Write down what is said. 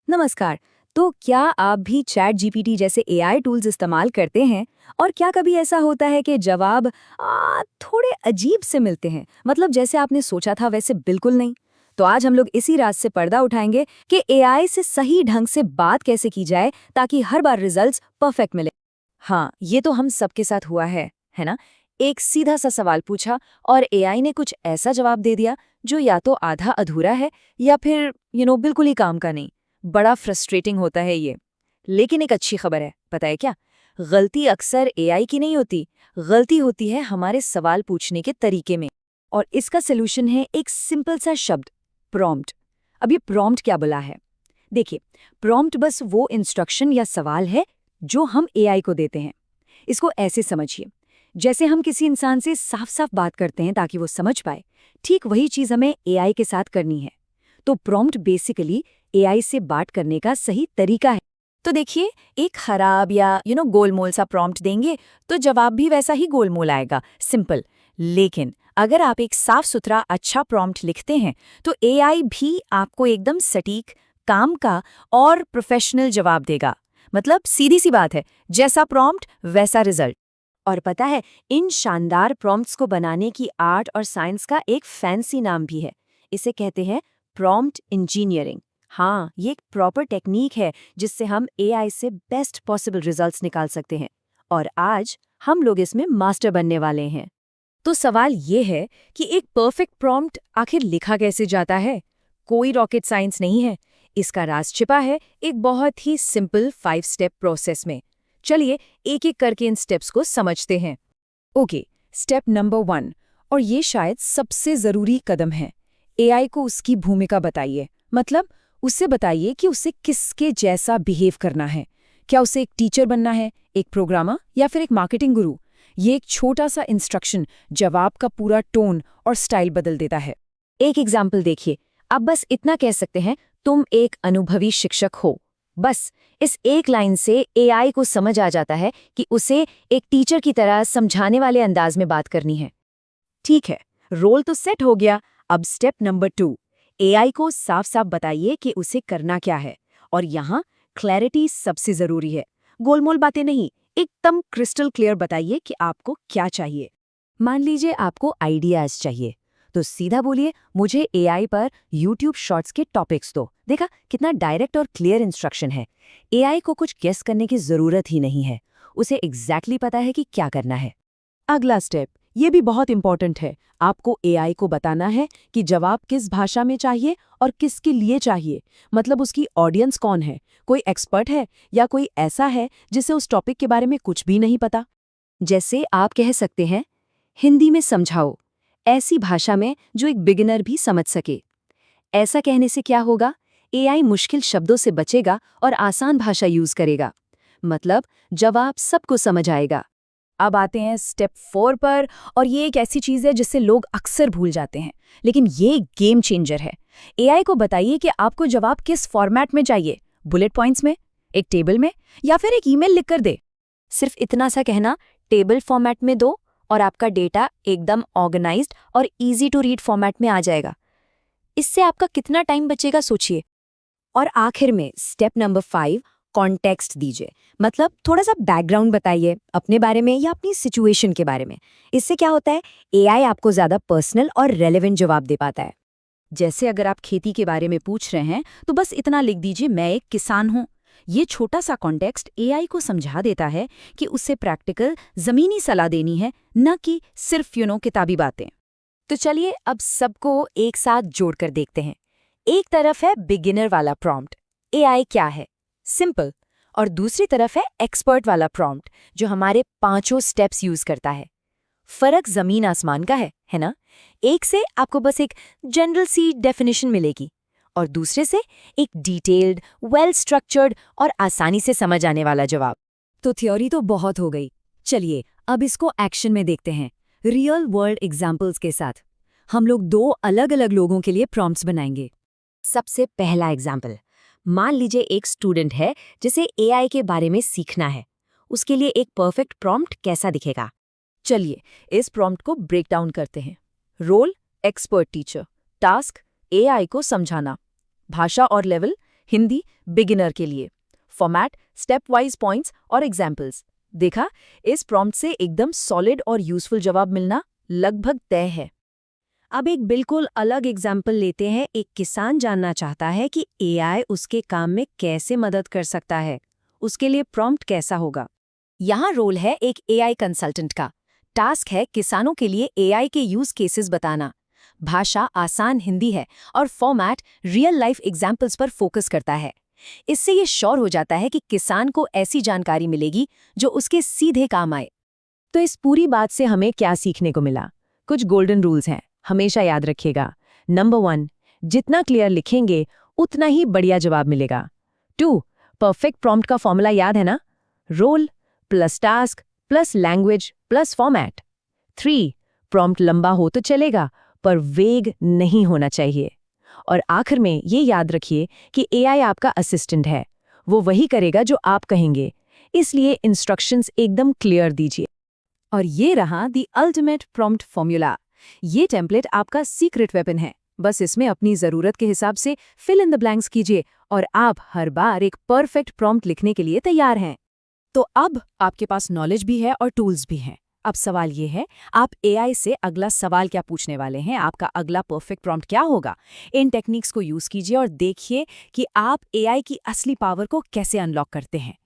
नमस्कार। तो क्या आप भी चैट जीपीटी जैसे एआई टूल्स इस्तेमाल करते हैं? और क्या कभी ऐसा होता है कि जवाब थोड़े अजीब से मिलते हैं, मतलब जैसे आपने सोचा था वैसे बिल्कुल नहीं? तो आज हम लोग इसी राज से पर्दा उठाएंगे कि एआई से सही ढंग से बात कैसे की जाए ताकि हर बार रिजल्ट्स परफेक्ट मिले। हाँ, ये तो हम सबके साथ हुआ है ना? एक सीधा सा सवाल पूछा और एआई ने कुछ ऐसा जवाब दे दिया जो या तो आधा अधूरा है या फिर बिल्कुल ही काम का नहीं। बड़ा फ्रस्ट्रेटिंग होता है ये। लेकिन एक अच्छी खबर है, पता है क्या? गलती अक्सर एआई की नहीं होती, गलती होती है हमारे सवाल पूछने के तरीके में। और इसका सलूशन है एक सिंपल सा शब्द, प्रॉम्प्ट। अब ये प्रॉम्प्ट क्या बोला है? देखिए, प्रॉम्प्ट बस वो इंस्ट्रक्शन या सवाल है जो हम एआई को देते हैं। इसको ऐसे समझिए, जैसे हम किसी इंसान से साफ साफ बात करते हैं ताकि वो समझ पाए, ठीक वही चीज हमें एआई के साथ करनी है। तो प्रॉम्प्ट बेसिकली एआई से बात करने का सही तरीका है। तो देखिए, एक खराब या गोलमोल सा प्रॉम्प्ट देंगे तो जवाब भी वैसा ही गोलमोल आएगा, सिंपल। लेकिन अगर आप एक साफ सुथरा अच्छा प्रॉम्प्ट लिखते हैं तो एआई भी आपको एकदम सटीक, काम का और प्रोफेशनल जवाब देगा। मतलब सीधी सी बात है, जैसा प्रॉम्प्ट वैसा रिजल्ट। और पता है, इन शानदार प्रॉम्प्ट्स को बनाने की आर्ट और साइंस का एक फैंसी नाम भी है। इसे कहते हैं प्रॉम्प्ट इंजीनियरिंग। हाँ, ये एक प्रॉपर टेक्निक है जिससे हम एआई से बेस्ट पॉसिबल रिजल्ट्स निकाल सकते हैं। और आज हम लोग इसमें मास्टर बनने वाले हैं। तो सवाल ये है कि एक परफेक्ट प्रॉम्प्ट आखिर लिखा कैसे जाता है? कोई रॉकेट साइंस नहीं है। इसका राज छिपा है एक बहुत ही सिंपल 5 स्टेप प्रोसेस में। चलिए एक एक करके इन स्टेप्स को समझते हैं। ओके, स्टेप नंबर 1, और ये शायद सबसे जरूरी कदम है। एआई को उसकी भूमिका बताइए। मतलब उससे बताइए कि उसे किसके जैसा बिहेव करना है। क्या उसे एक टीचर बनना है, एक प्रोग्रामर या फिर एक मार्केटिंग गुरु? ये एक छोटा सा इंस्ट्रक्शन जवाब का पूरा टोन और स्टाइल बदल देता है। एक एग्जाम्पल देखिए, आप बस इतना कह सकते हैं, तुम एक अनुभवी शिक्षक हो। बस इस एक लाइन से एआई को समझ आ जाता है कि उसे एक टीचर की तरह समझाने वाले अंदाज में बात करनी है। ठीक है, रोल तो सेट हो गया। अब स्टेप नंबर 2, एआई को साफ साफ बताइए कि उसे करना क्या है। और यहाँ क्लैरिटी सबसे जरूरी है। गोलमोल बातें नहीं, एकदम क्रिस्टल क्लियर बताइए कि आपको क्या चाहिए। मान लीजिए आपको आइडियाज चाहिए, तो सीधा बोलिए, मुझे एआई पर यूट्यूब शॉर्ट्स के टॉपिक्स दो। देखा कितना डायरेक्ट और क्लियर इंस्ट्रक्शन है। एआई को कुछ गेस करने की जरूरत ही नहीं है, उसे एग्जैक्टली पता है कि क्या करना है। अगला स्टेप, ये भी बहुत इंपॉर्टेंट है। आपको एआई को बताना है कि जवाब किस भाषा में चाहिए और किसके लिए चाहिए। मतलब उसकी ऑडियंस कौन है, कोई एक्सपर्ट है या कोई ऐसा है जिसे उस टॉपिक के बारे में कुछ भी नहीं पता। जैसे आप कह सकते हैं, हिंदी में समझाओ, ऐसी भाषा में जो एक बिगिनर भी समझ सके। ऐसा कहने से क्या होगा? एआई मुश्किल शब्दों से बचेगा और आसान भाषा यूज करेगा। मतलब जवाब सबको समझ आएगा। अब आते हैं स्टेप 4 पर, और ये एक ऐसी चीज़ है जिससे लोग अक्सर भूल जाते हैं, लेकिन ये गेम चेंजर है। एआई को बताइए कि आपको जवाब किस फॉर्मेट में चाहिए, बुलेट पॉइंट्स में, एक टेबल में, या फिर एक ईमेल लिखकर दे। सिर्फ इतना सा कहना, टेबल फॉर्मेट में दो, और आपका डेटा एकदम ऑर्गेनाइज्ड और इजी टू रीड फॉर्मेट में आ जाएगा। इससे आपका कितना टाइम बचेगा सोचिए। और आखिर में स्टेप नंबर 5, कॉन्टेक्स्ट दीजिए। मतलब थोड़ा सा बैकग्राउंड बताइए अपने बारे में या अपनी सिचुएशन के बारे में। इससे क्या होता है, एआई आपको ज्यादा पर्सनल और रेलेवेंट जवाब दे पाता है। जैसे अगर आप खेती के बारे में पूछ रहे हैं तो बस इतना लिख दीजिए, मैं एक किसान हूँ। ये छोटा सा कॉन्टेक्स्ट एआई को समझा देता है कि उससे प्रैक्टिकल जमीनी सलाह देनी है, न कि सिर्फ किताबी बातें। तो चलिए अब सबको एक साथ जोड़कर देखते हैं। एक तरफ है बिगिनर वाला प्रॉम्प्ट, एआई क्या है, सिंपल। और दूसरी तरफ है एक्सपर्ट वाला प्रॉम्प्ट, जो हमारे 5 स्टेप्स यूज करता है। फर्क जमीन आसमान का है ना? एक से आपको बस एक जनरल सी डेफिनेशन मिलेगी, और दूसरे से एक डिटेल्ड, वेल स्ट्रक्चर्ड और आसानी से समझ आने वाला जवाब। तो थ्योरी तो बहुत हो गई, चलिए अब इसको एक्शन में देखते हैं, रियल वर्ल्ड एग्जाम्पल्स के साथ। हम लोग 2 अलग अलग लोगों के लिए प्रॉम्प्ट्स बनाएंगे। सबसे पहला एग्जाम्पल, मान लीजिए एक स्टूडेंट है जिसे एआई के बारे में सीखना है। उसके लिए एक परफेक्ट प्रॉम्प्ट कैसा दिखेगा? चलिए इस प्रॉम्प्ट को ब्रेक डाउन करते हैं। Role, expert teacher. Task, AI को समझाना। भाषा और लेवल, हिंदी बिगिनर के लिए। फॉर्मेट स्टेप वाइज पॉइंट्स और एग्जाम्पल्स। देखा, इस प्रॉम्प्ट से एकदम सॉलिड और यूजफुल जवाब मिलना लगभग तय है। अब एक बिल्कुल अलग एग्जाम्पल लेते हैं। एक किसान जानना चाहता है कि एआई उसके काम में कैसे मदद कर सकता है। उसके लिए प्रॉम्प्ट कैसा होगा? यहाँ रोल है एक एआई कंसल्टेंट का। टास्क है किसानों के लिए एआई के यूज केसेस बताना। भाषा आसान हिंदी है और फॉर्मेट रियल लाइफ एग्जाम्पल्स पर फोकस करता है। इससे ये श्योर हो जाता है कि किसान को ऐसी जानकारी मिलेगी जो उसके सीधे काम आए। तो इस पूरी बात से हमें क्या सीखने को मिला? कुछ गोल्डन रूल्स हैं, हमेशा याद रखिएगा। नंबर 1, जितना क्लियर लिखेंगे उतना ही बढ़िया जवाब मिलेगा। 2, परफेक्ट प्रॉम्प्ट का फॉर्मूला याद है ना? Role plus task plus language plus format. 3, prompt लंबा हो तो चलेगा पर वेग नहीं होना चाहिए। और आखिर में ये याद रखिए कि एआई आपका असिस्टेंट है, वो वही करेगा जो आप कहेंगे, इसलिए इंस्ट्रक्शंस एकदम क्लियर दीजिए। और ये रहा द अल्टीमेट प्रॉम्प्ट फॉर्मूला। ये टेम्पलेट आपका सीक्रेट वेपन है। बस इसमें अपनी ज़रूरत के हिसाब से फिल इन द ब्लैंक्स कीजिए और आप हर बार एक परफेक्ट प्रॉम्प्ट लिखने के लिए तैयार हैं। तो अब आपके पास नॉलेज भी है और टूल्स भी हैं। अब सवाल ये है, आप एआई से अगला सवाल क्या पूछने वाले हैं? आपका अगला परफेक्ट प्रॉम्प्ट क्या होगा? इन टेक्निक्स को यूज़ कीजिए और देखिए कि आप एआई की असली पावर को कैसे अनलॉक करते हैं।